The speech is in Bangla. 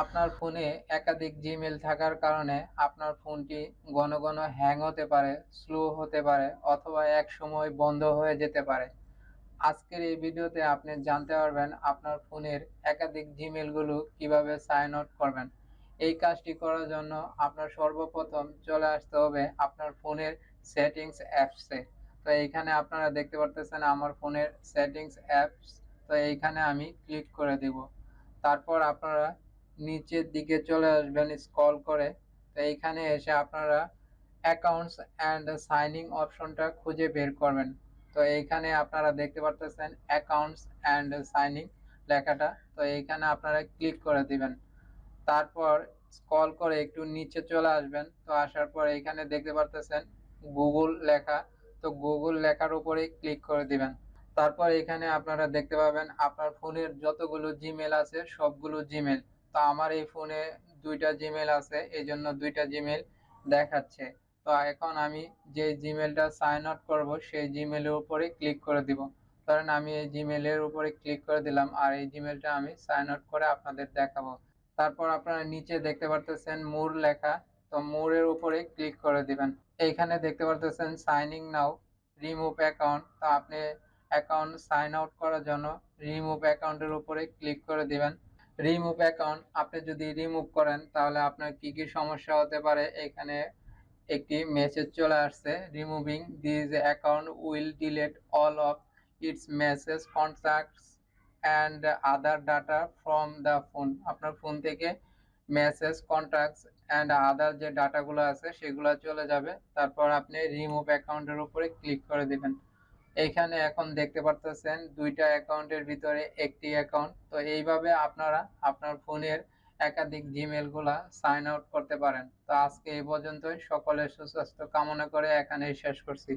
আপনার ফোনে একাধিক জিমেইল থাকার কারণে আপনার ফোনটি ঘন ঘন হ্যাং হতে পারে, স্লো হতে পারে অথবা একসময় বন্ধ হয়ে যেতে পারে। আজকের এই ভিডিওতে আপনি জানতে পারবেন আপনার ফোনের একাধিক জিমেইলগুলো কিভাবে সাইন আউট করবেন। এই কাজটি করার জন্য আপনার সর্বপ্রথম চলে আসতে হবে আপনার ফোনের সেটিংস অ্যাপসে। তো এইখানে আপনারা দেখতে পারতেছেন আমার ফোনের সেটিংস অ্যাপস। তো এইখানে আমি ক্লিক করে দেব। তারপর আপনারা নিচের দিকে চলে আসবেন স্ক্রল করে। তো এইখানে এসে আপনারা অ্যাকাউন্টস অ্যান্ড সাইনিং অপশনটা খুঁজে বের করবেন। তো এইখানে আপনারা দেখতে পারতেছেন অ্যাকাউন্টস অ্যান্ড সাইনিং লেখাটা। তো এইখানে আপনারা ক্লিক করে দিবেন। তারপর স্ক্রল করে একটু নিচে চলে আসবেন। তো আসার পর এইখানে দেখতে পারতেছেন গুগল লেখা। তো গুগল লেখার উপরেই ক্লিক করে দিবেন। তারপর এখানে আপনারা দেখতে পাবেন আপনার ফোনের যতগুলো জিমেল আছে সবগুলো জিমেল। তো আমার এই ফোনে দুইটা জিমেল আছে, এই জন্য দুইটা জিমেল দেখাচ্ছে। তো এখন আমি যে জিমেলটা সাইন আউট করব সেই জিমেলের উপরে ক্লিক করে দিব। ধরেন আমি এই জিমেলের উপরে ক্লিক করে দিলাম আর এই জিমেলটা আমি সাইন আউট করে আপনাদের দেখাবো। তারপর আপনারা নিচে দেখতে পারতেছেন মোর লেখা। তো মোরের উপরে ক্লিক করে দিবেন। এইখানে দেখতে পারতেছেন সাইনিং নাও, রিমুভ অ্যাকাউন্ট। তো আপনি অ্যাকাউন্ট সাইন আউট করার জন্য রিমুভ অ্যাকাউন্টের উপরে ক্লিক করে দিবেন। রিমুভ অ্যাকাউন্ট আপনি যদি রিমুভ করেন তাহলে আপনার কি কি সমস্যা হতে পারে এখানে একটি মেসেজ চলে আসছে, removing this account will delete all of its message contacts and other data from the phone. আপনার ফোন থেকে মেসেজ কন্ট্যাক্টস অ্যান্ড আদার যে ডাটাগুলো আছে সেগুলো চলে যাবে। তারপর আপনি রিমুভ অ্যাকাউন্টের উপরে ক্লিক করে দিবেন। এইখানে এখন দেখতে পারতেছেন দুইটা অ্যাকাউন্টের ভিতরে একটি অ্যাকাউন্ট। তো এইভাবে আপনারা আপনার ফোনের একাধিক জিমেল গুলা সাইন আউট করতে পারেন। তো আজকে এই পর্যন্তই। সকলের সুস্বাস্থ্য কামনা করে এখানেই শেষ করছি।